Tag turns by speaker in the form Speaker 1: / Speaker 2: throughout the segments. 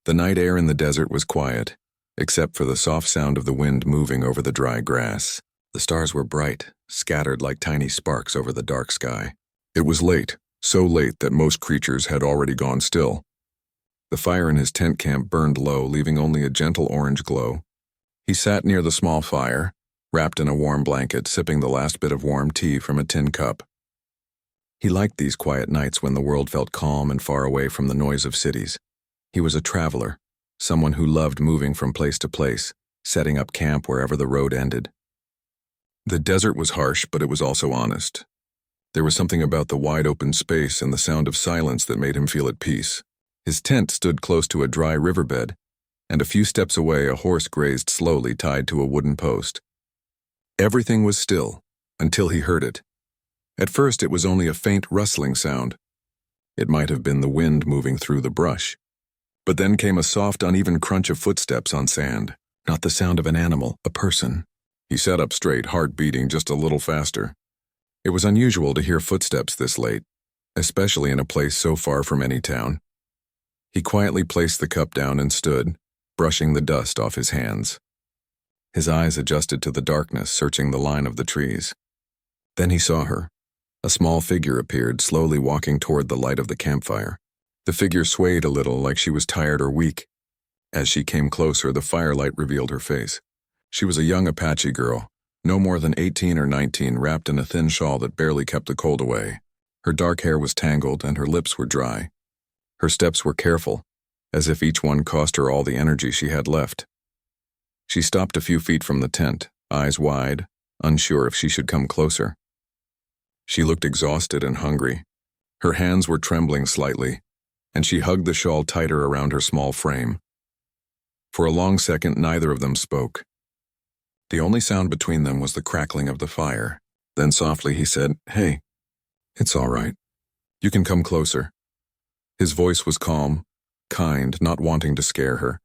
Speaker 1: The night air in the desert was quiet, except for the soft sound of the wind moving over the dry grass. The stars were bright, scattered like tiny sparks over the dark sky. It was late, so late that most creatures had already gone still. The fire in his tent camp burned low, leaving only a gentle orange glow. He sat near the small fire, wrapped in a warm blanket, sipping the last bit of warm tea from a tin cup. He liked these quiet nights when the world felt calm and far away from the noise of cities. He was a traveler, someone who loved moving from place to place, setting up camp wherever the road ended. The desert was harsh, but it was also honest. There was something about the wide open space and the sound of silence that made him feel at peace. His tent stood close to a dry riverbed, and a few steps away a horse grazed slowly tied to a wooden post. Everything was still, until he heard it. At first it was only a faint rustling sound. It might have been the wind moving through the brush. But then came a soft, uneven crunch of footsteps on sand. Not the sound of an animal, a person. He sat up straight, heart beating just a little faster. It was unusual to hear footsteps this late, especially in a place so far from any town. He quietly placed the cup down and stood, brushing the dust off his hands. His eyes adjusted to the darkness, searching the line of the trees. Then he saw her. A small figure appeared, slowly walking toward the light of the campfire. The figure swayed a little, like she was tired or weak. As she came closer, the firelight revealed her face. She was a young Apache girl, no more than 18 or 19, wrapped in a thin shawl that barely kept the cold away. Her dark hair was tangled and her lips were dry. Her steps were careful, as if each one cost her all the energy she had left. She stopped a few feet from the tent, eyes wide, unsure if she should come closer. She looked exhausted and hungry. Her hands were trembling slightly, and she hugged the shawl tighter around her small frame. For a long second, neither of them spoke. The only sound between them was the crackling of the fire. Then softly he said, "Hey, it's all right. You can come closer." His voice was calm, kind, not wanting to scare her.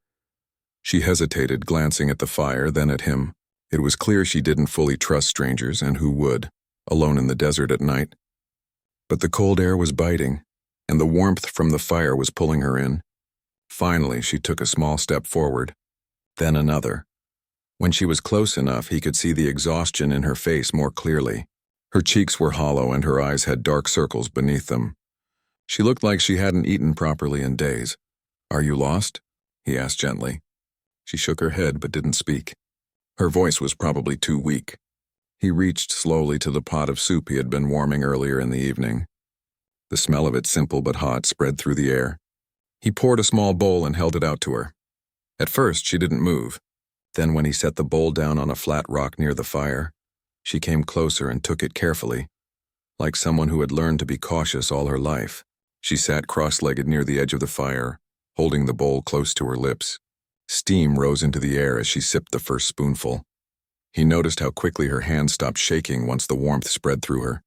Speaker 1: She hesitated, glancing at the fire, then at him. It was clear she didn't fully trust strangers, and who would, alone in the desert at night? But the cold air was biting, and the warmth from the fire was pulling her in. Finally, she took a small step forward, then another. When she was close enough, he could see the exhaustion in her face more clearly. Her cheeks were hollow and her eyes had dark circles beneath them. She looked like she hadn't eaten properly in days. "Are you lost?" he asked gently. She shook her head but didn't speak. Her voice was probably too weak. He reached slowly to the pot of soup he had been warming earlier in the evening. The smell of it, simple but hot, spread through the air. He poured a small bowl and held it out to her. At first, she didn't move. Then when he set the bowl down on a flat rock near the fire, she came closer and took it carefully. Like someone who had learned to be cautious all her life, she sat cross-legged near the edge of the fire, holding the bowl close to her lips. Steam rose into the air as she sipped the first spoonful. He noticed how quickly her hand stopped shaking once the warmth spread through her.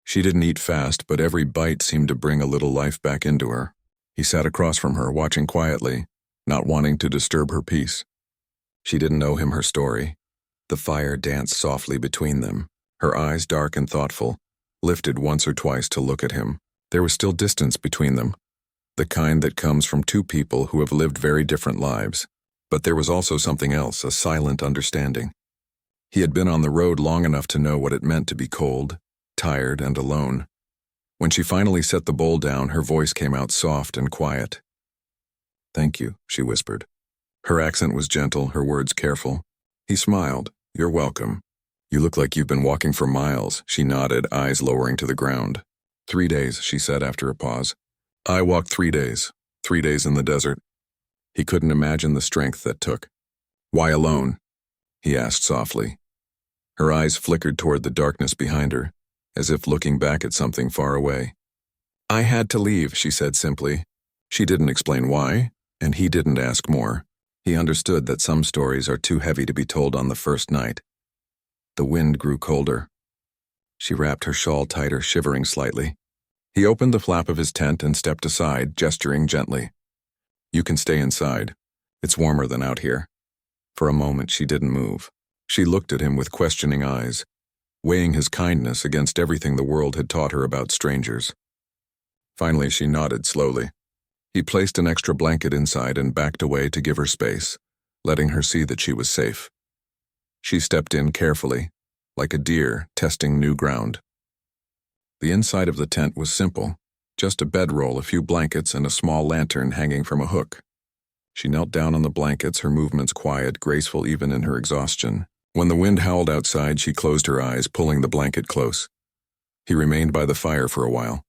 Speaker 1: She didn't eat fast, but every bite seemed to bring a little life back into her. He sat across from her, watching quietly, not wanting to disturb her peace. She didn't know him her story. The fire danced softly between them, her eyes dark and thoughtful, lifted once or twice to look at him. There was still distance between them, the kind that comes from two people who have lived very different lives. But there was also something else, a silent understanding. He had been on the road long enough to know what it meant to be cold, tired, and alone. When she finally set the bowl down, her voice came out soft and quiet. "Thank you," she whispered. Her accent was gentle, her words careful. He smiled. "You're welcome. You look like you've been walking for miles." She nodded, eyes lowering to the ground. 3 days, she said after a pause. "I walked 3 days. 3 days in the desert." He couldn't imagine the strength that took. "Why alone?" he asked softly. Her eyes flickered toward the darkness behind her, as if looking back at something far away. "I had to leave," she said simply. She didn't explain why, and he didn't ask more. He understood that some stories are too heavy to be told on the first night. The wind grew colder. She wrapped her shawl tighter, shivering slightly. He opened the flap of his tent and stepped aside, gesturing gently. "You can stay inside. It's warmer than out here." For a moment she didn't move. She looked at him with questioning eyes, weighing his kindness against everything the world had taught her about strangers. Finally she nodded slowly. He placed an extra blanket inside and backed away to give her space, letting her see that she was safe. She stepped in carefully, like a deer testing new ground. The inside of the tent was simple, just a bedroll, a few blankets, and a small lantern hanging from a hook. She knelt down on the blankets, her movements quiet, graceful even in her exhaustion. When the wind howled outside, she closed her eyes, pulling the blanket close. He remained by the fire for a while,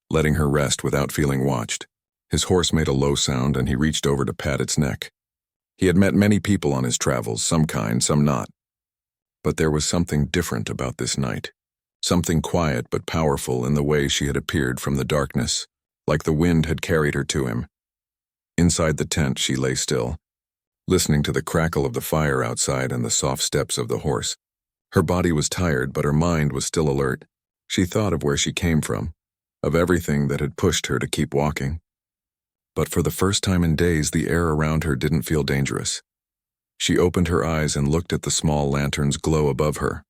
Speaker 1: letting her rest without feeling watched. His horse made a low sound, and he reached over to pat its neck. He had met many people on his travels, some kind, some not. But there was something different about this night. Something quiet but powerful in the way she had appeared from the darkness, like the wind had carried her to him. Inside the tent, she lay still, listening to the crackle of the fire outside and the soft steps of the horse. Her body was tired, but her mind was still alert. She thought of where she came from, of everything that had pushed her to keep walking. But for the first time in days, the air around her didn't feel dangerous. She opened her eyes and looked at the small lantern's glow above her.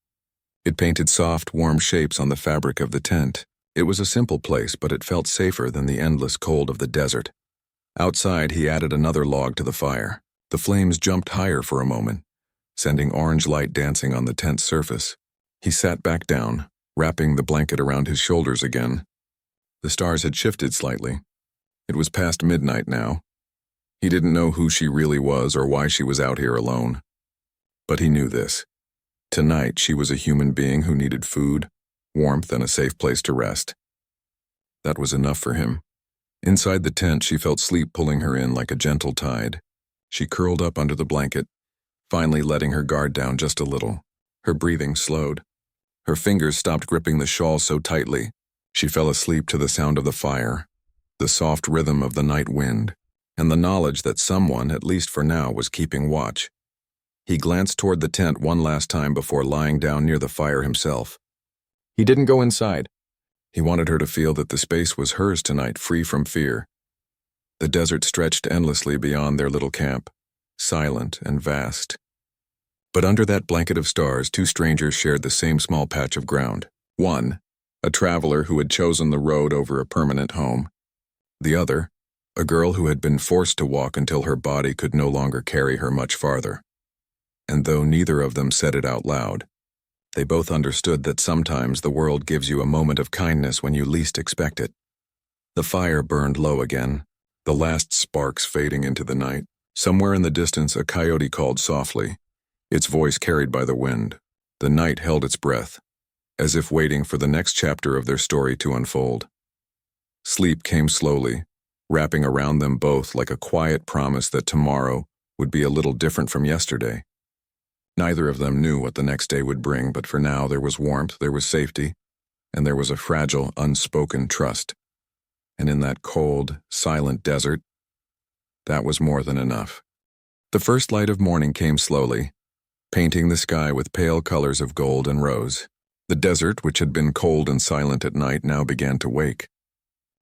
Speaker 1: It painted soft, warm shapes on the fabric of the tent. It was a simple place, but it felt safer than the endless cold of the desert. Outside, he added another log to the fire. The flames jumped higher for a moment, sending orange light dancing on the tent's surface. He sat back down, wrapping the blanket around his shoulders again. The stars had shifted slightly. It was past midnight now. He didn't know who she really was or why she was out here alone. But he knew this. Tonight, she was a human being who needed food, warmth, and a safe place to rest. That was enough for him. Inside the tent, she felt sleep pulling her in like a gentle tide. She curled up under the blanket, finally letting her guard down just a little. Her breathing slowed. Her fingers stopped gripping the shawl so tightly. She fell asleep to the sound of the fire, the soft rhythm of the night wind, and the knowledge that someone, at least for now, was keeping watch. He glanced toward the tent one last time before lying down near the fire himself. He didn't go inside. He wanted her to feel that the space was hers tonight, free from fear. The desert stretched endlessly beyond their little camp, silent and vast. But under that blanket of stars, two strangers shared the same small patch of ground. One, a traveler who had chosen the road over a permanent home. The other, a girl who had been forced to walk until her body could no longer carry her much farther. And though neither of them said it out loud, they both understood that sometimes the world gives you a moment of kindness when you least expect it. The fire burned low again, the last sparks fading into the night. Somewhere in the distance, a coyote called softly, its voice carried by the wind. The night held its breath, as if waiting for the next chapter of their story to unfold. Sleep came slowly, wrapping around them both like a quiet promise that tomorrow would be a little different from yesterday. Neither of them knew what the next day would bring, but for now there was warmth, there was safety, and there was a fragile, unspoken trust. And in that cold, silent desert, that was more than enough. The first light of morning came slowly, painting the sky with pale colors of gold and rose. The desert, which had been cold and silent at night, now began to wake.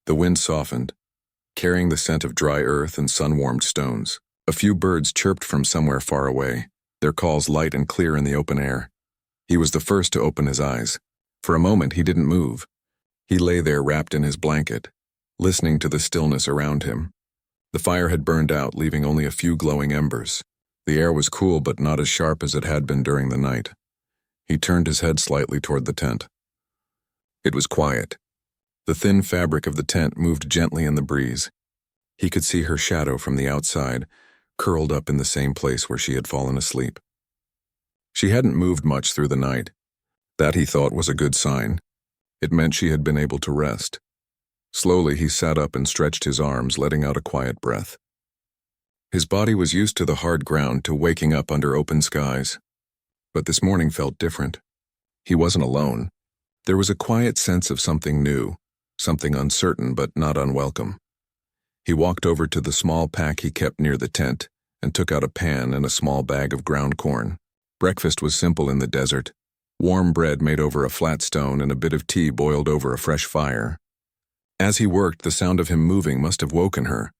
Speaker 1: The wind softened, carrying the scent of dry earth and sun-warmed stones. A few birds chirped from somewhere far away, their calls light and clear in the open air. He was the first to open his eyes. For a moment, he didn't move. He lay there wrapped in his blanket, listening to the stillness around him. The fire had burned out, leaving only a few glowing embers. The air was cool, but not as sharp as it had been during the night. He turned his head slightly toward the tent. It was quiet. The thin fabric of the tent moved gently in the breeze. He could see her shadow from the outside, curled up in the same place where she had fallen asleep. She hadn't moved much through the night. That, he thought, was a good sign. It meant she had been able to rest. Slowly, he sat up and stretched his arms, letting out a quiet breath. His body was used to the hard ground, to waking up under open skies. But this morning felt different. He wasn't alone. There was a quiet sense of something new, something uncertain but not unwelcome. He walked over to the small pack he kept near the tent and took out a pan and a small bag of ground corn. Breakfast was simple in the desert. Warm bread made over a flat stone and a bit of tea boiled over a fresh fire. As he worked, the sound of him moving must have woken her.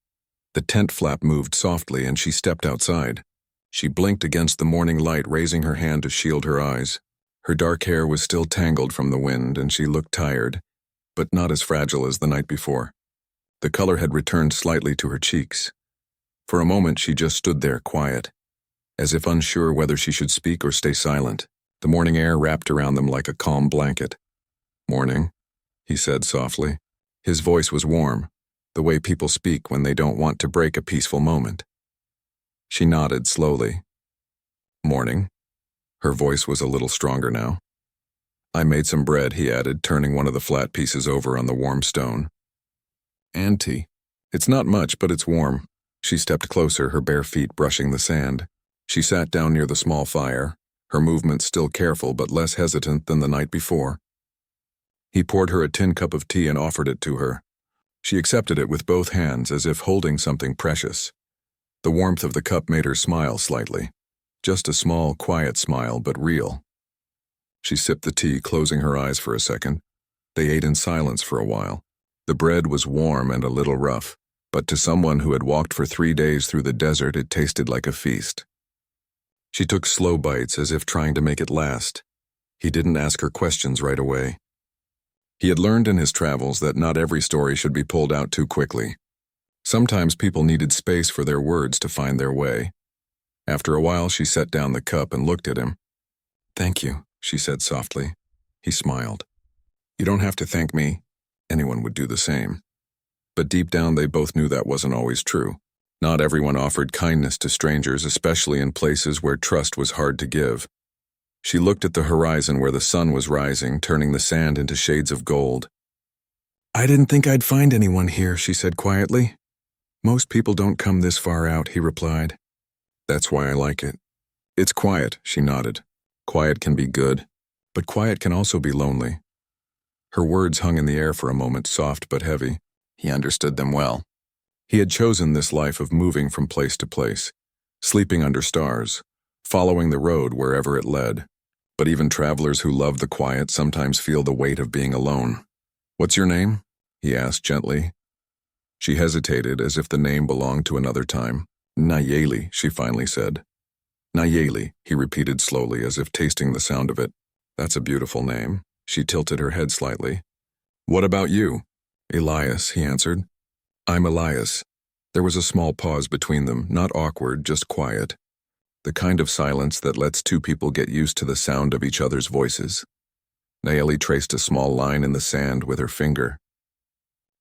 Speaker 1: The tent flap moved softly and she stepped outside. She blinked against the morning light, raising her hand to shield her eyes. Her dark hair was still tangled from the wind and she looked tired, but not as fragile as the night before. The color had returned slightly to her cheeks. For a moment she just stood there quiet, as if unsure whether she should speak or stay silent. The morning air wrapped around them like a calm blanket. "Morning," he said softly. His voice was warm, the way people speak when they don't want to break a peaceful moment. She nodded slowly. "Morning." Her voice was a little stronger now. "I made some bread," he added, turning one of the flat pieces over on the warm stone. "And tea. It's not much, but it's warm." She stepped closer, her bare feet brushing the sand. She sat down near the small fire, her movements still careful but less hesitant than the night before. He poured her a tin cup of tea and offered it to her. She accepted it with both hands as if holding something precious. The warmth of the cup made her smile slightly. Just a small, quiet smile, but real. She sipped the tea, closing her eyes for a second. They ate in silence for a while. The bread was warm and a little rough, but to someone who had walked for 3 days through the desert, it tasted like a feast. She took slow bites as if trying to make it last. He didn't ask her questions right away. He had learned in his travels that not every story should be pulled out too quickly. Sometimes people needed space for their words to find their way. After a while, she set down the cup and looked at him. "Thank you," she said softly. He smiled. "You don't have to thank me. Anyone would do the same." But deep down, they both knew that wasn't always true. Not everyone offered kindness to strangers, especially in places where trust was hard to give. She looked at the horizon where the sun was rising, turning the sand into shades of gold. "I didn't think I'd find anyone here," she said quietly. "Most people don't come this far out," he replied. "That's why I like it. It's quiet," she nodded. "Quiet can be good, but quiet can also be lonely." Her words hung in the air for a moment, soft but heavy. He understood them well. He had chosen this life of moving from place to place, sleeping under stars, following the road wherever it led. But even travelers who love the quiet sometimes feel the weight of being alone. "What's your name?" he asked gently. She hesitated, as if the name belonged to another time. "Nayeli," she finally said. "Nayeli," he repeated slowly, as if tasting the sound of it. "That's a beautiful name." She tilted her head slightly. "What about you?" "Elias," he answered. "I'm Elias." There was a small pause between them, not awkward, just quiet. The kind of silence that lets two people get used to the sound of each other's voices. Nayeli traced a small line in the sand with her finger.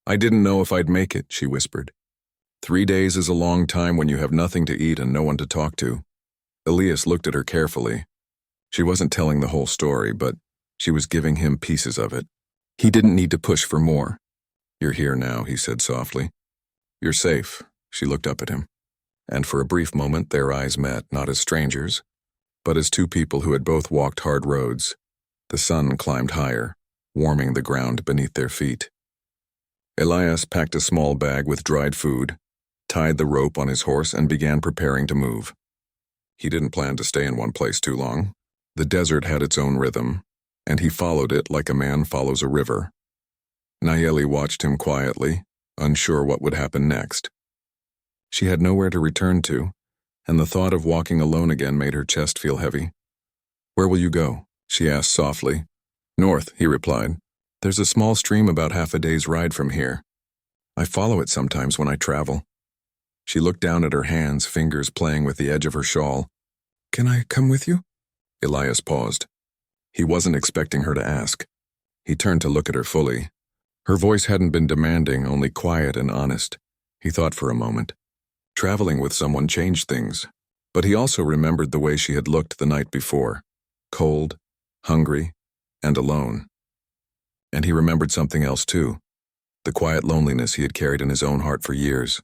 Speaker 1: "I didn't know if I'd make it," she whispered. 3 days is a long time when you have nothing to eat and no one to talk to. Elias looked at her carefully. She wasn't telling the whole story, but she was giving him pieces of it. He didn't need to push for more. "You're here now," he said softly. "You're safe." She looked up at him. And for a brief moment their eyes met, not as strangers, but as two people who had both walked hard roads. The sun climbed higher, warming the ground beneath their feet. Elias packed a small bag with dried food, tied the rope on his horse, and began preparing to move. He didn't plan to stay in one place too long. The desert had its own rhythm, and he followed it like a man follows a river. Nayeli watched him quietly, unsure what would happen next. She had nowhere to return to, and the thought of walking alone again made her chest feel heavy. "Where will you go?" she asked softly. "North," he replied. "There's a small stream about half a day's ride from here. I follow it sometimes when I travel." She looked down at her hands, fingers playing with the edge of her shawl. "Can I come with you?" Elias paused. He wasn't expecting her to ask. He turned to look at her fully. Her voice hadn't been demanding, only quiet and honest. He thought for a moment. Traveling with someone changed things, but he also remembered the way she had looked the night before, cold, hungry, and alone. And he remembered something else too, the quiet loneliness he had carried in his own heart for years.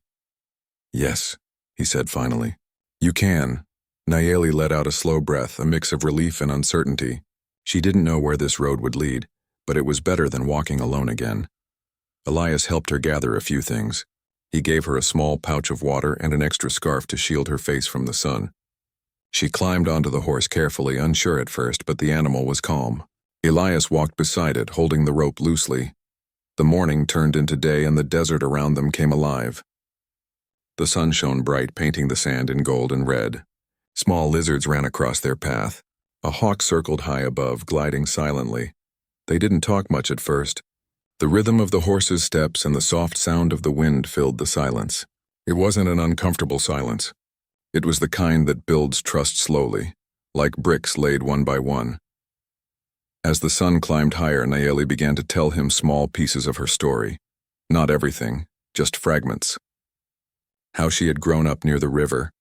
Speaker 1: "Yes," he said finally. "You can." Nayeli let out a slow breath, a mix of relief and uncertainty. She didn't know where this road would lead, but it was better than walking alone again. Elias helped her gather a few things. He gave her a small pouch of water and an extra scarf to shield her face from the sun. She climbed onto the horse carefully, unsure at first, but the animal was calm. Elias walked beside it, holding the rope loosely. The morning turned into day and the desert around them came alive. The sun shone bright, painting the sand in gold and red. Small lizards ran across their path. A hawk circled high above, gliding silently. They didn't talk much at first. The rhythm of the horse's steps and the soft sound of the wind filled the silence. It wasn't an uncomfortable silence. It was the kind that builds trust slowly, like bricks laid one by one. As the sun climbed higher, Nayeli began to tell him small pieces of her story. Not everything, just fragments. How she had grown up near the river,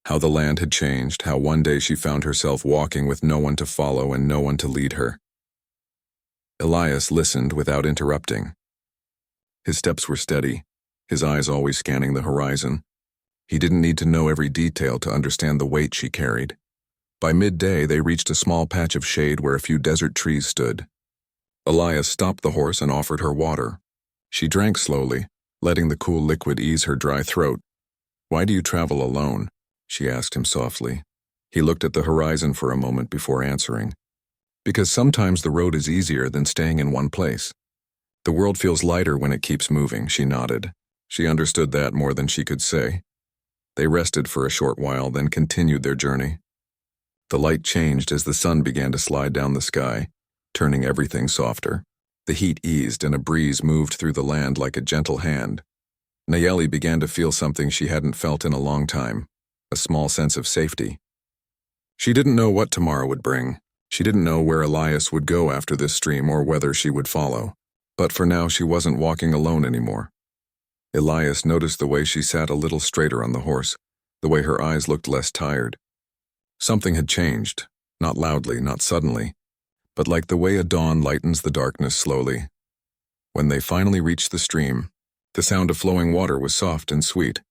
Speaker 1: how the land had changed, how one day she found herself walking with no one to follow and no one to lead her. Elias listened without interrupting. His steps were steady, his eyes always scanning the horizon. He didn't need to know every detail to understand the weight she carried. By midday, they reached a small patch of shade where a few desert trees stood. Elias stopped the horse and offered her water. She drank slowly, letting the cool liquid ease her dry throat. "Why do you travel alone?" she asked him softly. He looked at the horizon for a moment before answering. "Because sometimes the road is easier than staying in one place. The world feels lighter when it keeps moving," she nodded. She understood that more than she could say. They rested for a short while, then continued their journey. The light changed as the sun began to slide down the sky, turning everything softer. The heat eased and a breeze moved through the land like a gentle hand. Nayeli began to feel something she hadn't felt in a long time, a small sense of safety. She didn't know what tomorrow would bring. She didn't know where Elias would go after this stream or whether she would follow. But for now, she wasn't walking alone anymore. Elias noticed the way she sat a little straighter on the horse, the way her eyes looked less tired. Something had changed, not loudly, not suddenly, but like the way a dawn lightens the darkness slowly. When they finally reached the stream, the sound of flowing water was soft and sweet,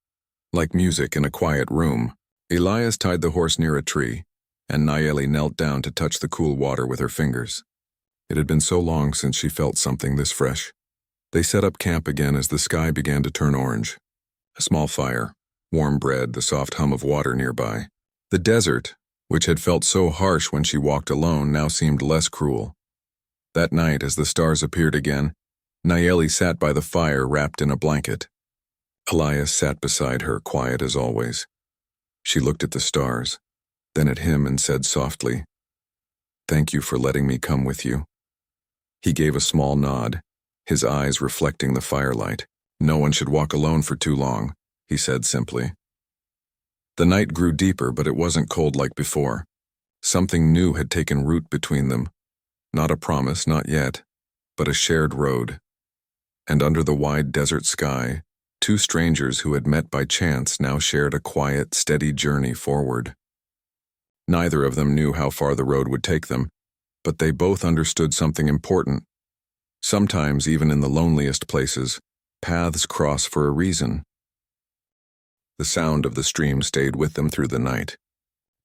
Speaker 1: like music in a quiet room. Elias tied the horse near a tree, and Nayeli knelt down to touch the cool water with her fingers. It had been so long since she felt something this fresh. They set up camp again as the sky began to turn orange. A small fire, warm bread, the soft hum of water nearby. The desert, which had felt so harsh when she walked alone, now seemed less cruel. That night, as the stars appeared again, Nayeli sat by the fire wrapped in a blanket. Elias sat beside her, quiet as always. She looked at the stars, then at him and said softly, "Thank you for letting me come with you." He gave a small nod, his eyes reflecting the firelight. "No one should walk alone for too long," he said simply. The night grew deeper, but it wasn't cold like before. Something new had taken root between them. Not a promise, not yet, but a shared road. And under the wide desert sky, two strangers who had met by chance now shared a quiet, steady journey forward. Neither of them knew how far the road would take them, but they both understood something important. Sometimes, even in the loneliest places, paths cross for a reason. The sound of the stream stayed with them through the night.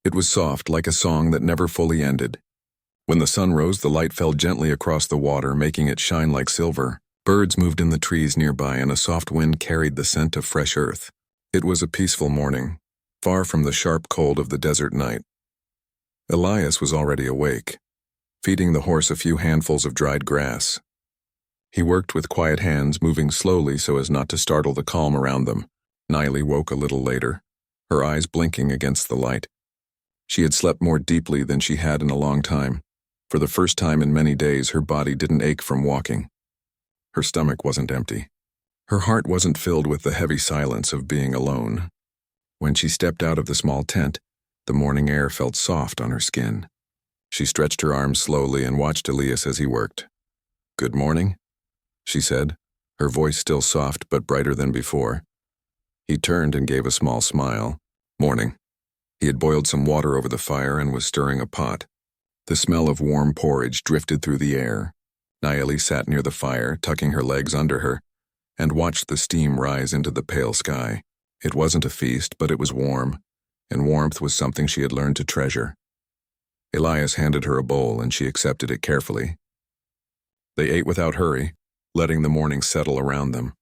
Speaker 1: It was soft, like a song that never fully ended. When the sun rose, the light fell gently across the water, making it shine like silver. Birds moved in the trees nearby, and a soft wind carried the scent of fresh earth. It was a peaceful morning, far from the sharp cold of the desert night. Elias was already awake, feeding the horse a few handfuls of dried grass. He worked with quiet hands, moving slowly so as not to startle the calm around them. Nayeli woke a little later, her eyes blinking against the light. She had slept more deeply than she had in a long time. For the first time in many days, her body didn't ache from walking. Her stomach wasn't empty. Her heart wasn't filled with the heavy silence of being alone. When she stepped out of the small tent, the morning air felt soft on her skin. She stretched her arms slowly and watched Elias as he worked. "Good morning," she said, her voice still soft but brighter than before. He turned and gave a small smile. "Morning." He had boiled some water over the fire and was stirring a pot. The smell of warm porridge drifted through the air. Nayeli sat near the fire, tucking her legs under her, and watched the steam rise into the pale sky. It wasn't a feast, but it was warm, and warmth was something she had learned to treasure. Elias handed her a bowl, and she accepted it carefully. They ate without hurry, letting the morning settle around them.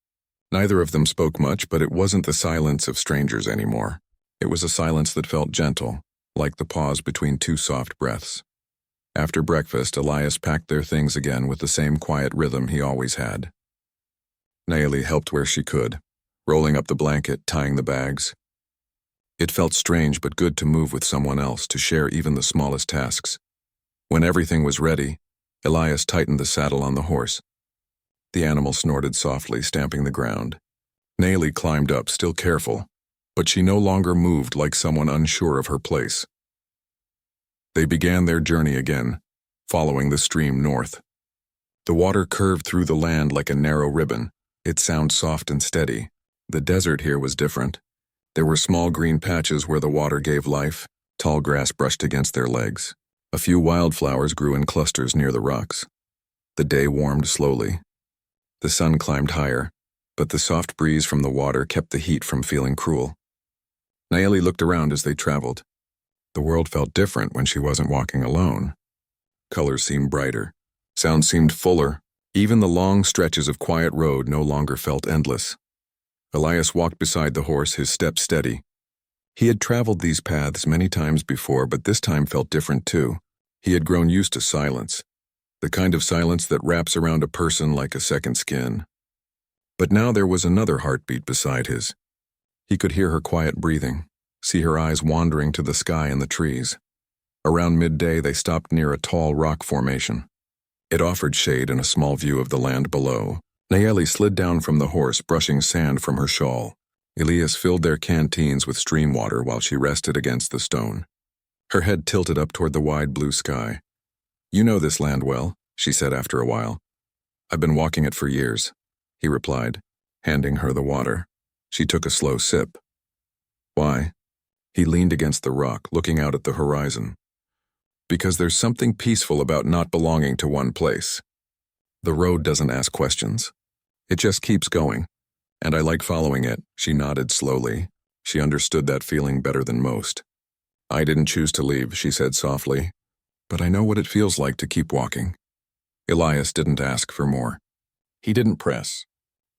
Speaker 1: Neither of them spoke much, but it wasn't the silence of strangers anymore. It was a silence that felt gentle, like the pause between two soft breaths. After breakfast, Elias packed their things again with the same quiet rhythm he always had. Nayeli helped where she could, rolling up the blanket, tying the bags. It felt strange but good to move with someone else, to share even the smallest tasks. When everything was ready, Elias tightened the saddle on the horse. The animal snorted softly, stamping the ground. Nayeli climbed up, still careful, but she no longer moved like someone unsure of her place. They began their journey again, following the stream north. The water curved through the land like a narrow ribbon, its sound soft and steady. The desert here was different. There were small green patches where the water gave life, tall grass brushed against their legs. A few wildflowers grew in clusters near the rocks. The day warmed slowly. The sun climbed higher, but the soft breeze from the water kept the heat from feeling cruel. Nayeli looked around as they traveled. The world felt different when she wasn't walking alone. Colors seemed brighter. Sounds seemed fuller. Even the long stretches of quiet road no longer felt endless. Elias walked beside the horse, his steps steady. He had traveled these paths many times before, but this time felt different too. He had grown used to silence, the kind of silence that wraps around a person like a second skin. But now there was another heartbeat beside his. He could hear her quiet breathing, see her eyes wandering to the sky and the trees. Around midday, they stopped near a tall rock formation. It offered shade and a small view of the land below. Nayeli slid down from the horse, brushing sand from her shawl. Elias filled their canteens with stream water while she rested against the stone. Her head tilted up toward the wide blue sky. "You know this land well," she said after a while. "I've been walking it for years," he replied, handing her the water. She took a slow sip. "Why?" He leaned against the rock, looking out at the horizon. "Because there's something peaceful about not belonging to one place. The road doesn't ask questions. It just keeps going, and I like following it." She nodded slowly. She understood that feeling better than most. "I didn't choose to leave," she said softly, "but I know what it feels like to keep walking." Elias didn't ask for more. He didn't press.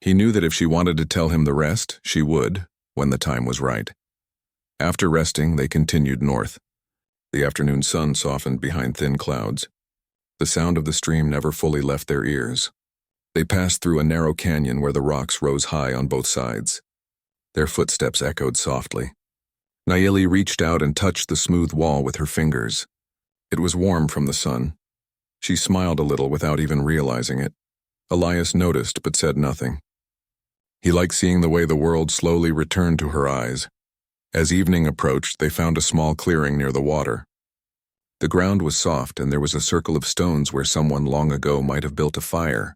Speaker 1: He knew that if she wanted to tell him the rest, she would, when the time was right. After resting, they continued north. The afternoon sun softened behind thin clouds. The sound of the stream never fully left their ears. They passed through a narrow canyon where the rocks rose high on both sides. Their footsteps echoed softly. Nayeli reached out and touched the smooth wall with her fingers. It was warm from the sun. She smiled a little without even realizing it. Elias noticed but said nothing. He liked seeing the way the world slowly returned to her eyes. As evening approached, they found a small clearing near the water. The ground was soft, and there was a circle of stones where someone long ago might have built a fire.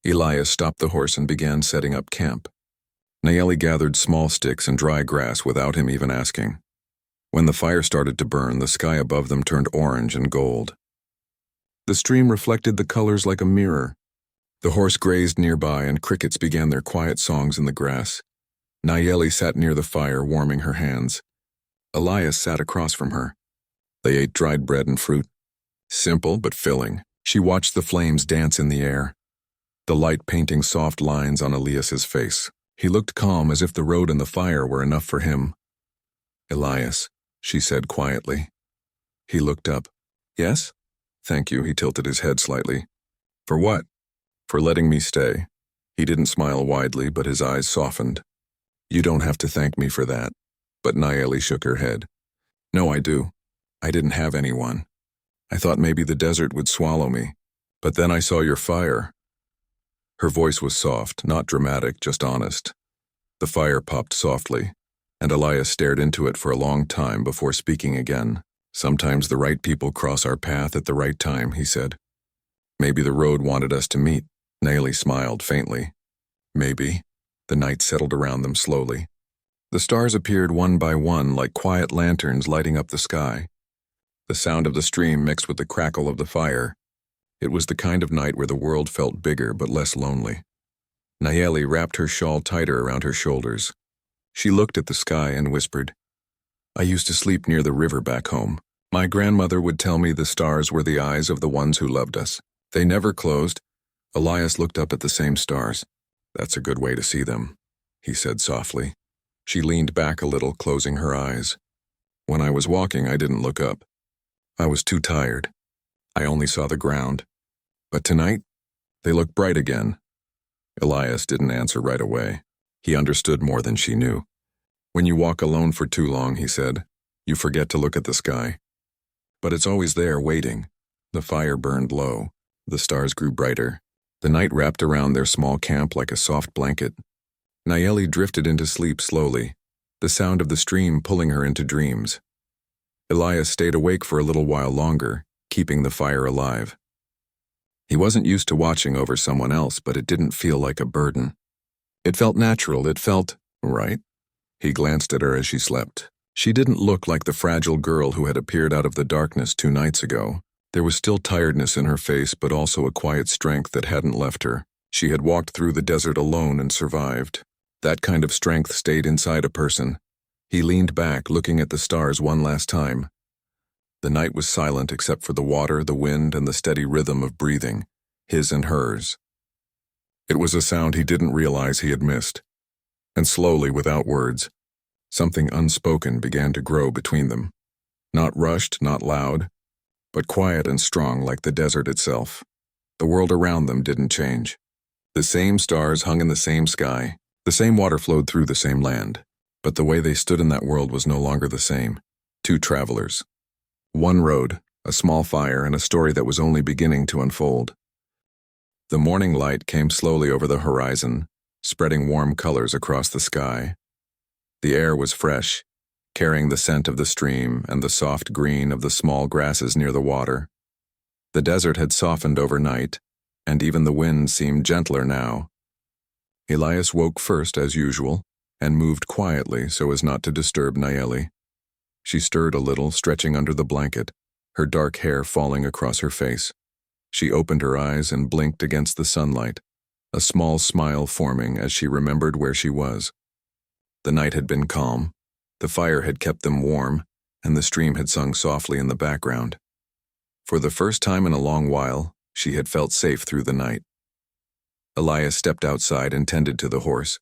Speaker 1: Elias stopped the horse and began setting up camp. Nayeli gathered small sticks and dry grass without him even asking. When the fire started to burn, the sky above them turned orange and gold. The stream reflected the colors like a mirror. The horse grazed nearby, and crickets began their quiet songs in the grass. Nayeli sat near the fire, warming her hands. Elias sat across from her. They ate dried bread and fruit. Simple but filling. She watched the flames dance in the air, the light painting soft lines on Elias's face. He looked calm, as if the road and the fire were enough for him. "Elias," she said quietly. He looked up. "Yes?" "Thank you," he tilted his head slightly. "For what?" "For letting me stay." He didn't smile widely, but his eyes softened. "You don't have to thank me for that." But Nayeli shook her head. "No, I do. I didn't have anyone. I thought maybe the desert would swallow me. But then I saw your fire." Her voice was soft, not dramatic, just honest. The fire popped softly, and Elias stared into it for a long time before speaking again. "Sometimes the right people cross our path at the right time," he said. "Maybe the road wanted us to meet." Nayeli smiled faintly. "Maybe." The night settled around them slowly. The stars appeared one by one like quiet lanterns lighting up the sky. The sound of the stream mixed with the crackle of the fire. It was the kind of night where the world felt bigger but less lonely. Nayeli wrapped her shawl tighter around her shoulders. She looked at the sky and whispered, "I used to sleep near the river back home. My grandmother would tell me the stars were the eyes of the ones who loved us. They never closed." Elias looked up at the same stars. "That's a good way to see them," he said softly. She leaned back a little, closing her eyes. "When I was walking, I didn't look up. I was too tired. I only saw the ground. But tonight, they look bright again." Elias didn't answer right away. He understood more than she knew. "When you walk alone for too long," he said, "you forget to look at the sky. But it's always there, waiting." The fire burned low. The stars grew brighter. The night wrapped around their small camp like a soft blanket. Nayeli drifted into sleep slowly, the sound of the stream pulling her into dreams. Elias stayed awake for a little while longer, keeping the fire alive. He wasn't used to watching over someone else, but it didn't feel like a burden. It felt natural, it felt right. He glanced at her as she slept. She didn't look like the fragile girl who had appeared out of the darkness 2 nights ago. There was still tiredness in her face, but also a quiet strength that hadn't left her. She had walked through the desert alone and survived. That kind of strength stayed inside a person. He leaned back, looking at the stars one last time. The night was silent except for the water, the wind, and the steady rhythm of breathing, his and hers. It was a sound he didn't realize he had missed. And slowly, without words, something unspoken began to grow between them. Not rushed, not loud, but quiet and strong like the desert itself. The world around them didn't change. The same stars hung in the same sky, the same water flowed through the same land, but the way they stood in that world was no longer the same. 2 travelers. One road, a small fire, and a story that was only beginning to unfold. The morning light came slowly over the horizon, spreading warm colors across the sky. The air was fresh, carrying the scent of the stream and the soft green of the small grasses near the water. The desert had softened overnight, and even the wind seemed gentler now. Elias woke first as usual, and moved quietly so as not to disturb Nayeli. She stirred a little, stretching under the blanket, her dark hair falling across her face. She opened her eyes and blinked against the sunlight, a small smile forming as she remembered where she was. The night had been calm, the fire had kept them warm, and the stream had sung softly in the background. For the first time in a long while, she had felt safe through the night. Elias stepped outside and tended to the horse.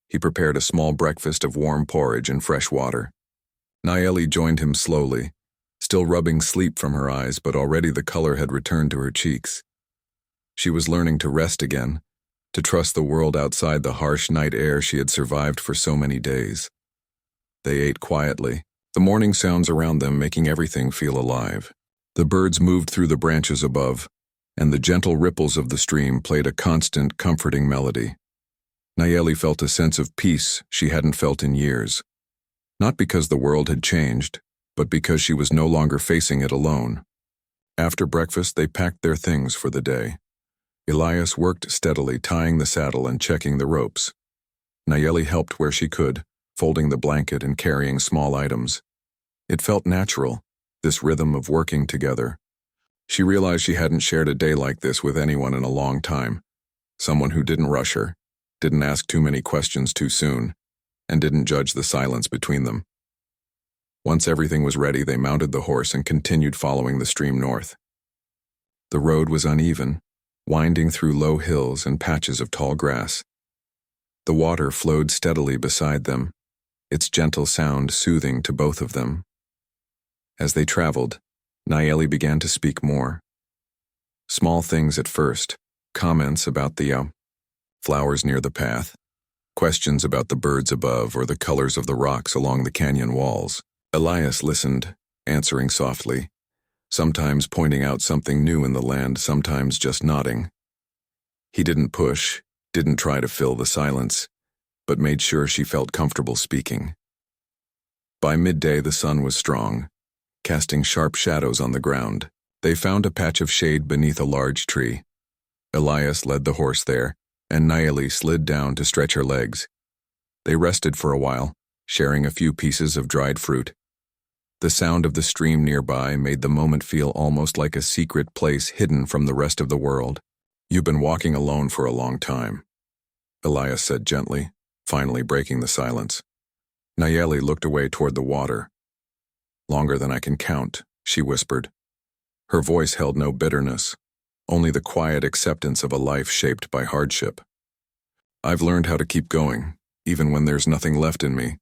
Speaker 1: He prepared a small breakfast of warm porridge and fresh water. Nayeli joined him slowly, still rubbing sleep from her eyes, but already the color had returned to her cheeks. She was learning to rest again, to trust the world outside the harsh night air she had survived for so many days. They ate quietly, the morning sounds around them making everything feel alive. The birds moved through the branches above, and the gentle ripples of the stream played a constant, comforting melody. Nayeli felt a sense of peace she hadn't felt in years. Not because the world had changed, but because she was no longer facing it alone. After breakfast, they packed their things for the day. Elias worked steadily, tying the saddle and checking the ropes. Nayeli helped where she could, folding the blanket and carrying small items. It felt natural, this rhythm of working together. She realized she hadn't shared a day like this with anyone in a long time. Someone who didn't rush her, didn't ask too many questions too soon, and didn't judge the silence between them. Once everything was ready, they mounted the horse and continued following the stream north. The road was uneven, winding through low hills and patches of tall grass. The water flowed steadily beside them, its gentle sound soothing to both of them. As they traveled, Nayeli began to speak more. Small things at first, comments about the flowers near the path, questions about the birds above or the colors of the rocks along the canyon walls. Elias listened, answering softly, sometimes pointing out something new in the land, sometimes just nodding. He didn't push, didn't try to fill the silence, but made sure she felt comfortable speaking. By midday, the sun was strong, casting sharp shadows on the ground. They found a patch of shade beneath a large tree. Elias led the horse there, and Nayeli slid down to stretch her legs. They rested for a while, sharing a few pieces of dried fruit. The sound of the stream nearby made the moment feel almost like a secret place hidden from the rest of the world. "You've been walking alone for a long time," Elias said gently, finally breaking the silence. Nayeli looked away toward the water. "Longer than I can count," she whispered. Her voice held no bitterness, only the quiet acceptance of a life shaped by hardship. "I've learned how to keep going, even when there's nothing left in me."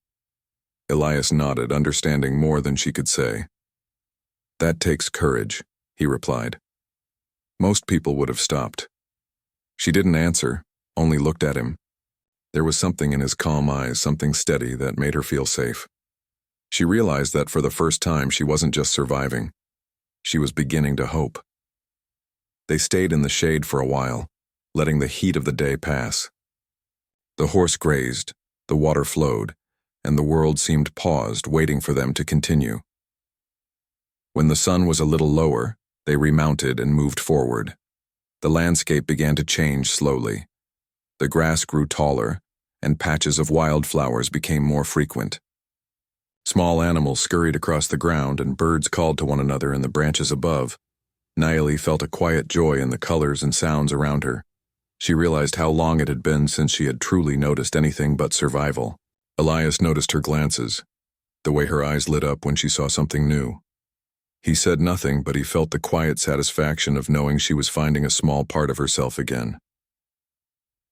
Speaker 1: Elias nodded, understanding more than she could say. "That takes courage," he replied. Most people would have stopped. She didn't answer, only looked at him. There was something in his calm eyes, something steady that made her feel safe. She realized that for the first time she wasn't just surviving. She was beginning to hope. They stayed in the shade for a while, letting the heat of the day pass. The horse grazed, the water flowed, and the world seemed paused, waiting for them to continue. When the sun was a little lower, they remounted and moved forward. The landscape began to change slowly. The grass grew taller, and patches of wildflowers became more frequent. Small animals scurried across the ground, and birds called to one another in the branches above. Nayeli felt a quiet joy in the colors and sounds around her. She realized how long it had been since she had truly noticed anything but survival. Elias noticed her glances, the way her eyes lit up when she saw something new. He said nothing, but he felt the quiet satisfaction of knowing she was finding a small part of herself again.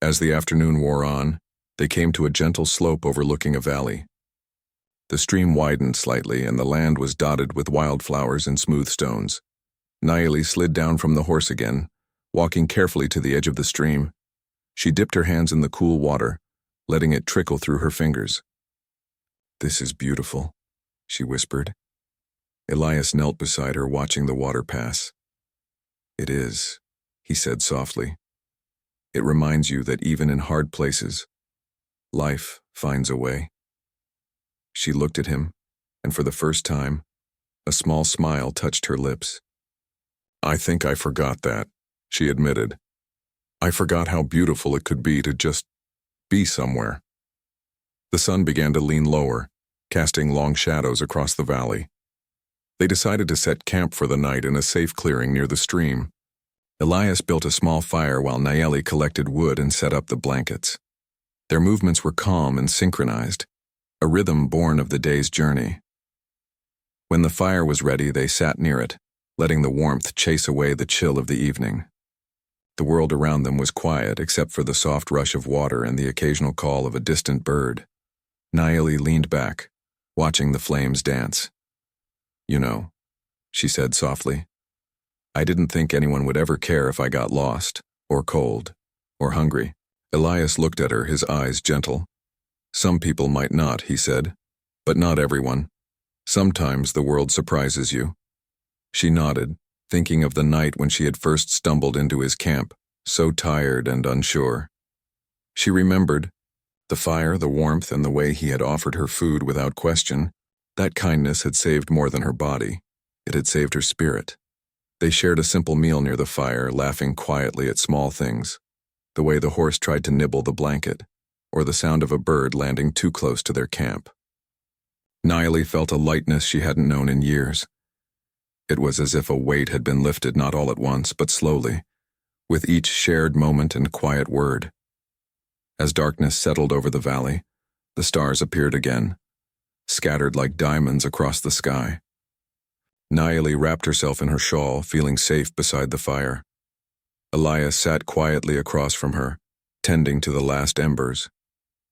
Speaker 1: As the afternoon wore on, they came to a gentle slope overlooking a valley. The stream widened slightly, and the land was dotted with wildflowers and smooth stones. Nayeli slid down from the horse again, walking carefully to the edge of the stream. She dipped her hands in the cool water, letting it trickle through her fingers. "This is beautiful," she whispered. Elias knelt beside her, watching the water pass. "It is," he said softly. "It reminds you that even in hard places, life finds a way." She looked at him, and for the first time, a small smile touched her lips. "I think I forgot that," she admitted. "I forgot how beautiful it could be to just be somewhere." The sun began to lean lower, casting long shadows across the valley. They decided to set camp for the night in a safe clearing near the stream. Elias built a small fire while Nayeli collected wood and set up the blankets. Their movements were calm and synchronized, a rhythm born of the day's journey. When the fire was ready, they sat near it, letting the warmth chase away the chill of the evening. The world around them was quiet except for the soft rush of water and the occasional call of a distant bird. Nayeli leaned back, watching the flames dance. "You know," she said softly, "I didn't think anyone would ever care if I got lost, or cold, or hungry." Elias looked at her, his eyes gentle. "Some people might not," he said, "but not everyone. Sometimes the world surprises you." She nodded, thinking of the night when she had first stumbled into his camp, so tired and unsure. She remembered the fire, the warmth, and the way he had offered her food without question. That kindness had saved more than her body. It had saved her spirit. They shared a simple meal near the fire, laughing quietly at small things, the way the horse tried to nibble the blanket, or the sound of a bird landing too close to their camp. Nayeli felt a lightness she hadn't known in years. It was as if a weight had been lifted not all at once, but slowly, with each shared moment and quiet word. As darkness settled over the valley, the stars appeared again, scattered like diamonds across the sky. Nayeli wrapped herself in her shawl, feeling safe beside the fire. Elias sat quietly across from her, tending to the last embers.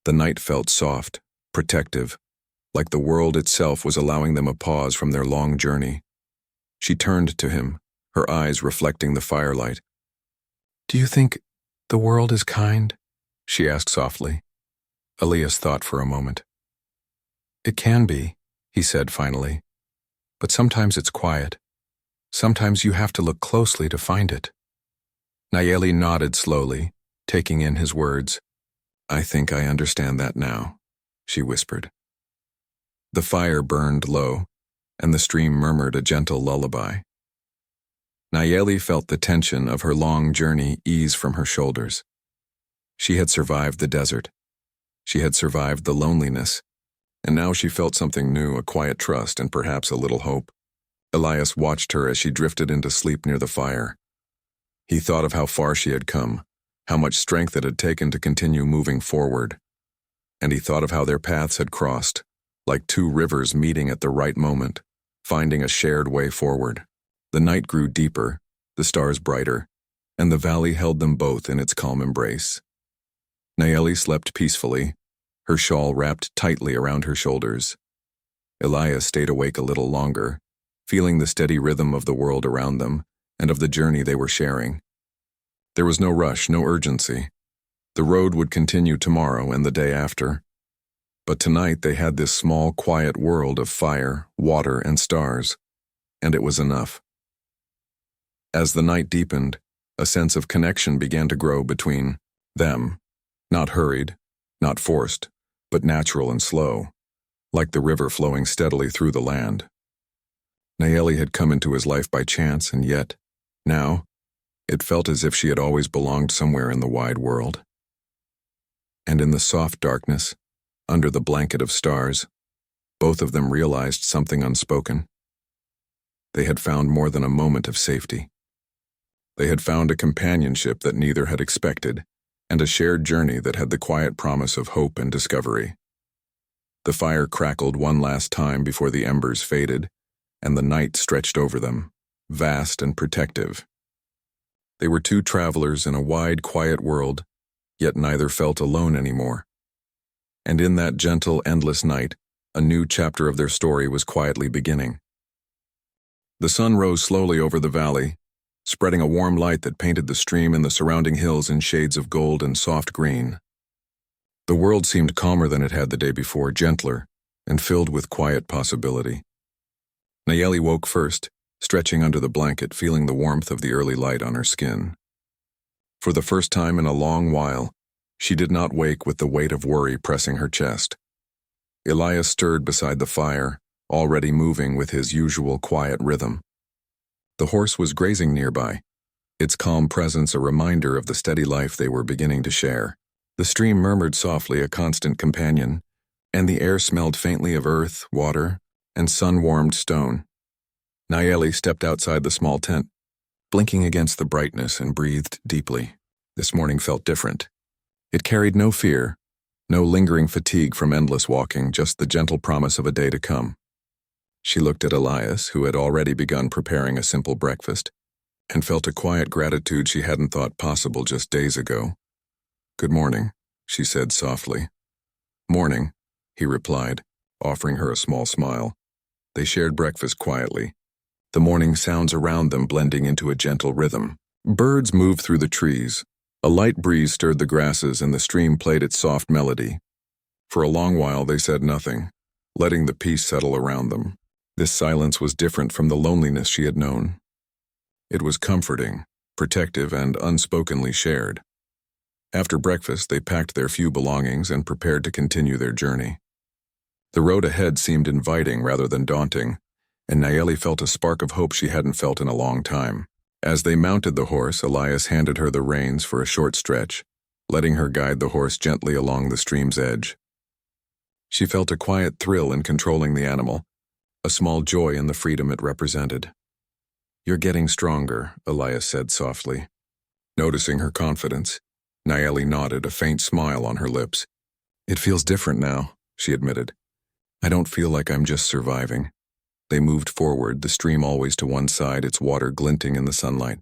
Speaker 1: The night felt soft, protective, like the world itself was allowing them a pause from their long journey. She turned to him, her eyes reflecting the firelight. "Do you think the world is kind?" she asked softly. Elias thought for a moment. "It can be," he said finally. "But sometimes it's quiet. Sometimes you have to look closely to find it." Nayeli nodded slowly, taking in his words. "I think I understand that now," she whispered. The fire burned low, and the stream murmured a gentle lullaby. Nayeli felt the tension of her long journey ease from her shoulders. She had survived the desert. She had survived the loneliness, and now she felt something new, a quiet trust and perhaps a little hope. Elias watched her as she drifted into sleep near the fire. He thought of how far she had come, how much strength it had taken to continue moving forward. And he thought of how their paths had crossed, like two rivers meeting at the right moment, finding a shared way forward. The night grew deeper, the stars brighter, and the valley held them both in its calm embrace. Nayeli slept peacefully, her shawl wrapped tightly around her shoulders. Elias stayed awake a little longer, feeling the steady rhythm of the world around them and of the journey they were sharing. There was no rush, no urgency. The road would continue tomorrow and the day after. But tonight they had this small, quiet world of fire, water, and stars, and it was enough. As the night deepened, A sense of connection began to grow between them, not hurried, not forced, but natural and slow, like the river flowing steadily through the land. Nayeli had come into his life by chance, and yet, now, it felt as if she had always belonged somewhere in the wide world. And in the soft darkness, under the blanket of stars, both of them realized something unspoken. They had found more than a moment of safety. They had found a companionship that neither had expected, and a shared journey that had the quiet promise of hope and discovery. The fire crackled one last time before the embers faded, and the night stretched over them, vast and protective. They were two travelers in a wide, quiet world, yet neither felt alone anymore. And in that gentle, endless night, a new chapter of their story was quietly beginning. The sun rose slowly over the valley, spreading a warm light that painted the stream and the surrounding hills in shades of gold and soft green. The world seemed calmer than it had the day before, gentler, and filled with quiet possibility. Nayeli woke first, stretching under the blanket, feeling the warmth of the early light on her skin. For the first time in a long while, she did not wake with the weight of worry pressing her chest. Elias stirred beside the fire, already moving with his usual quiet rhythm. The horse was grazing nearby, its calm presence a reminder of the steady life they were beginning to share. The stream murmured softly, a constant companion, and the air smelled faintly of earth, water, and sun-warmed stone. Nayeli stepped outside the small tent, blinking against the brightness, and breathed deeply. This morning felt different. It carried no fear, no lingering fatigue from endless walking, just the gentle promise of a day to come. She looked at Elias, who had already begun preparing a simple breakfast, and felt a quiet gratitude she hadn't thought possible just days ago. "Good morning," she said softly. "Morning," he replied, offering her a small smile. They shared breakfast quietly, the morning sounds around them blending into a gentle rhythm. Birds moved through the trees. A light breeze stirred the grasses, and the stream played its soft melody. For a long while they said nothing, letting the peace settle around them. This silence was different from the loneliness she had known. It was comforting, protective, and unspokenly shared. After breakfast, they packed their few belongings and prepared to continue their journey. The road ahead seemed inviting rather than daunting, and Nayeli felt a spark of hope she hadn't felt in a long time. As they mounted the horse, Elias handed her the reins for a short stretch, letting her guide the horse gently along the stream's edge. She felt a quiet thrill in controlling the animal, a small joy in the freedom it represented. "You're getting stronger," Elias said softly. Noticing her confidence, Nayeli nodded, a faint smile on her lips. "It feels different now," she admitted. "I don't feel like I'm just surviving." They moved forward, the stream always to one side, its water glinting in the sunlight.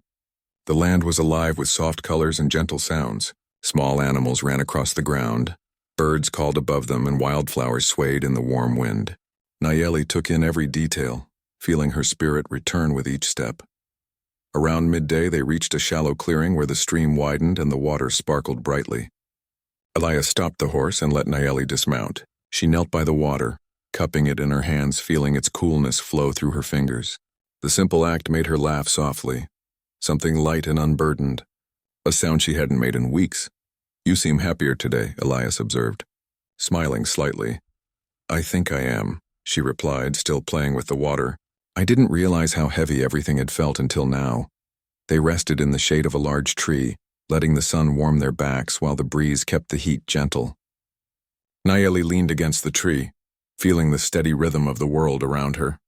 Speaker 1: The land was alive with soft colors and gentle sounds. Small animals ran across the ground. Birds called above them, and wildflowers swayed in the warm wind. Nayeli took in every detail, feeling her spirit return with each step. Around midday, they reached a shallow clearing where the stream widened and the water sparkled brightly. Elias stopped the horse and let Nayeli dismount. She knelt by the water, cupping it in her hands, feeling its coolness flow through her fingers. The simple act made her laugh softly, something light and unburdened, a sound she hadn't made in weeks. "You seem happier today," Elias observed, smiling slightly. "I think I am," she replied, still playing with the water. "I didn't realize how heavy everything had felt until now." They rested in the shade of a large tree, letting the sun warm their backs while the breeze kept the heat gentle. Nayeli leaned against the tree, feeling the steady rhythm of the world around her.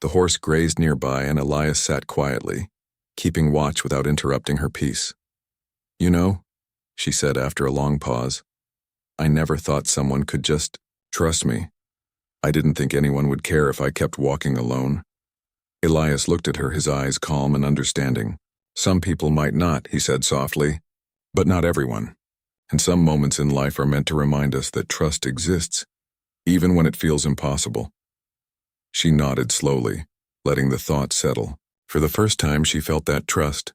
Speaker 1: The horse grazed nearby, and Elias sat quietly, keeping watch without interrupting her peace. "You know," she said after a long pause, "I never thought someone could just trust me. I didn't think anyone would care if I kept walking alone." Elias looked at her, his eyes calm and understanding. "Some people might not," he said softly, "but not everyone. And some moments in life are meant to remind us that trust exists, even when it feels impossible." She nodded slowly, letting the thought settle. For the first time, she felt that trust.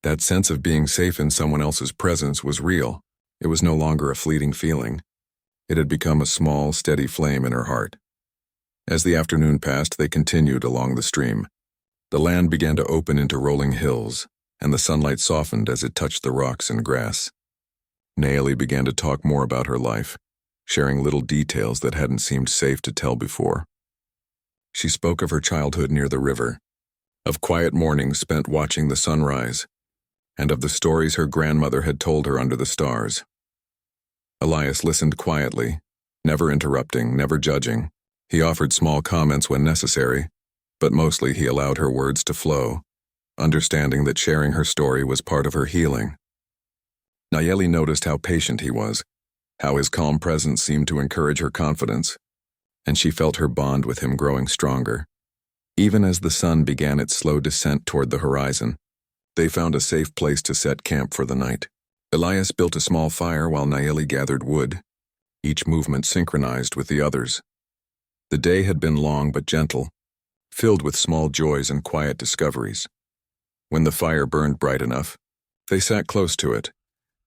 Speaker 1: That sense of being safe in someone else's presence was real. It was no longer a fleeting feeling. It had become a small, steady flame in her heart. As the afternoon passed, they continued along the stream. The land began to open into rolling hills, and the sunlight softened as it touched the rocks and grass. Nayeli began to talk more about her life, sharing little details that hadn't seemed safe to tell before. She spoke of her childhood near the river, of quiet mornings spent watching the sunrise, and of the stories her grandmother had told her under the stars. Elias listened quietly, never interrupting, never judging. He offered small comments when necessary, but mostly he allowed her words to flow, understanding that sharing her story was part of her healing. Nayeli noticed how patient he was, how his calm presence seemed to encourage her confidence, and she felt her bond with him growing stronger. Even as the sun began its slow descent toward the horizon, they found a safe place to set camp for the night. Elias built a small fire while Nayeli gathered wood, each movement synchronized with the others. The day had been long but gentle, filled with small joys and quiet discoveries. When the fire burned bright enough, they sat close to it,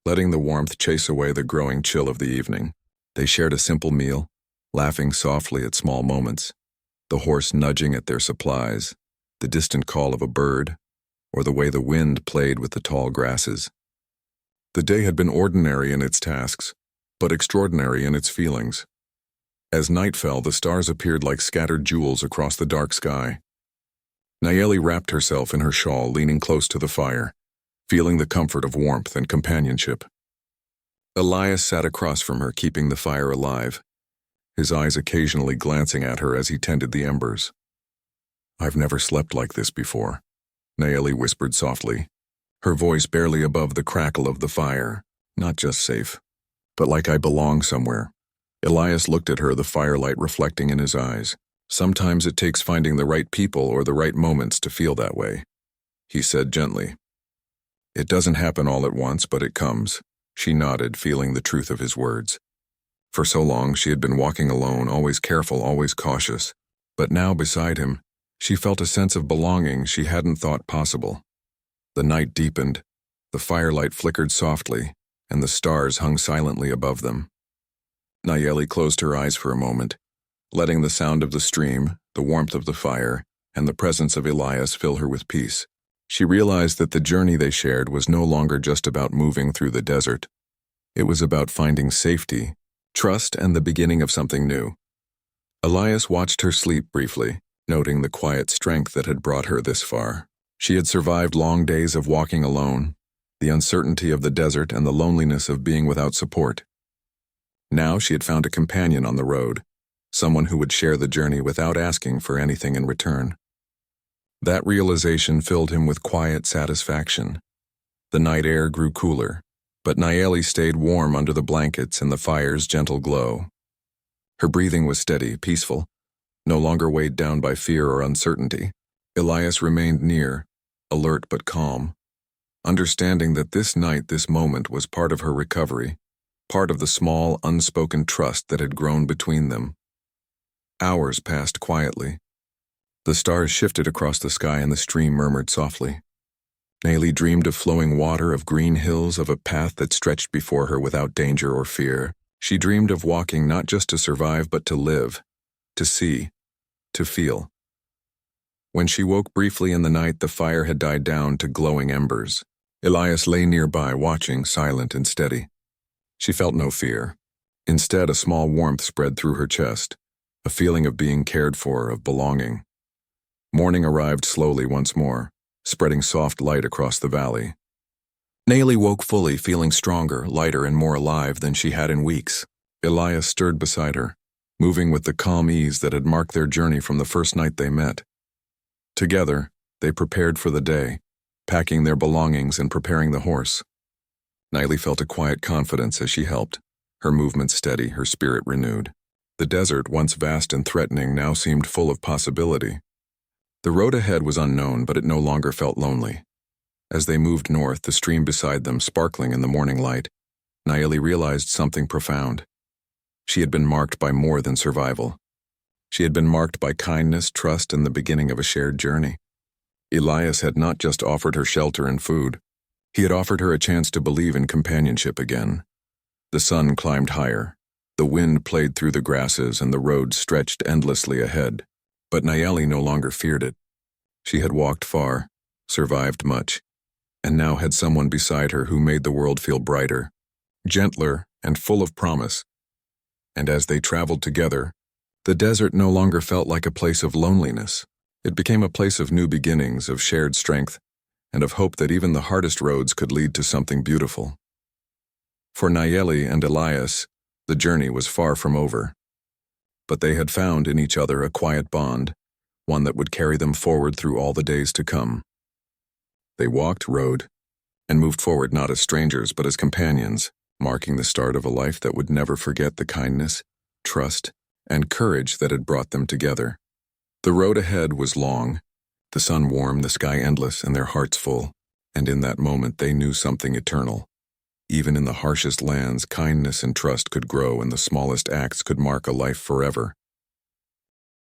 Speaker 1: letting the warmth chase away the growing chill of the evening. They shared a simple meal, laughing softly at small moments, the horse nudging at their supplies, the distant call of a bird, or the way the wind played with the tall grasses. The day had been ordinary in its tasks, but extraordinary in its feelings. As night fell, the stars appeared like scattered jewels across the dark sky. Nayeli wrapped herself in her shawl, leaning close to the fire, feeling the comfort of warmth and companionship. Elias sat across from her, keeping the fire alive, his eyes occasionally glancing at her as he tended the embers. "I've never slept like this before," Nayeli whispered softly, her voice barely above the crackle of the fire. "Not just safe, but like I belong somewhere." Elias looked at her, the firelight reflecting in his eyes. "Sometimes it takes finding the right people or the right moments to feel that way," he said gently. "It doesn't happen all at once, but it comes." She nodded, feeling the truth of his words. For so long she had been walking alone, always careful, always cautious. But now, beside him, she felt a sense of belonging she hadn't thought possible. The night deepened, the firelight flickered softly, and the stars hung silently above them. Nayeli closed her eyes for a moment, letting the sound of the stream, the warmth of the fire, and the presence of Elias fill her with peace. She realized that the journey they shared was no longer just about moving through the desert. It was about finding safety, trust, and the beginning of something new. Elias watched her sleep briefly, noting the quiet strength that had brought her this far. She had survived long days of walking alone, the uncertainty of the desert and the loneliness of being without support. Now she had found a companion on the road, someone who would share the journey without asking for anything in return. That realization filled him with quiet satisfaction. The night air grew cooler, but Nayeli stayed warm under the blankets and the fire's gentle glow. Her breathing was steady, peaceful, no longer weighed down by fear or uncertainty. Elias remained near, alert but calm, understanding that this night, this moment, was part of her recovery, part of the small, unspoken trust that had grown between them. Hours passed quietly. The stars shifted across the sky and the stream murmured softly. Nayeli dreamed of flowing water, of green hills, of a path that stretched before her without danger or fear. She dreamed of walking not just to survive but to live, to see, to feel. When she woke briefly in the night, the fire had died down to glowing embers. Elias lay nearby, watching, silent and steady. She felt no fear. Instead, a small warmth spread through her chest, a feeling of being cared for, of belonging. Morning arrived slowly once more, spreading soft light across the valley. Nayeli woke fully, feeling stronger, lighter, and more alive than she had in weeks. Elias stirred beside her, moving with the calm ease that had marked their journey from the first night they met. Together, they prepared for the day, packing their belongings and preparing the horse. Nayeli felt a quiet confidence as she helped, her movements steady, her spirit renewed. The desert, once vast and threatening, now seemed full of possibility. The road ahead was unknown, but it no longer felt lonely. As they moved north, the stream beside them sparkling in the morning light, Nayeli realized something profound. She had been marked by more than survival. She had been marked by kindness, trust, and the beginning of a shared journey. Elias had not just offered her shelter and food. He had offered her a chance to believe in companionship again. The sun climbed higher. The wind played through the grasses and the road stretched endlessly ahead. But Nayeli no longer feared it. She had walked far, survived much, and now had someone beside her who made the world feel brighter, gentler, and full of promise. And as they traveled together, the desert no longer felt like a place of loneliness. It became a place of new beginnings, of shared strength, and of hope that even the hardest roads could lead to something beautiful. For Nayeli and Elias, the journey was far from over. But they had found in each other a quiet bond, one that would carry them forward through all the days to come. They walked, rode, and moved forward not as strangers but as companions, marking the start of a life that would never forget the kindness, trust, and courage that had brought them together. The road ahead was long, the sun warm, the sky endless, and their hearts full, and in that moment they knew something eternal. Even in the harshest lands, kindness and trust could grow, and the smallest acts could mark a life forever.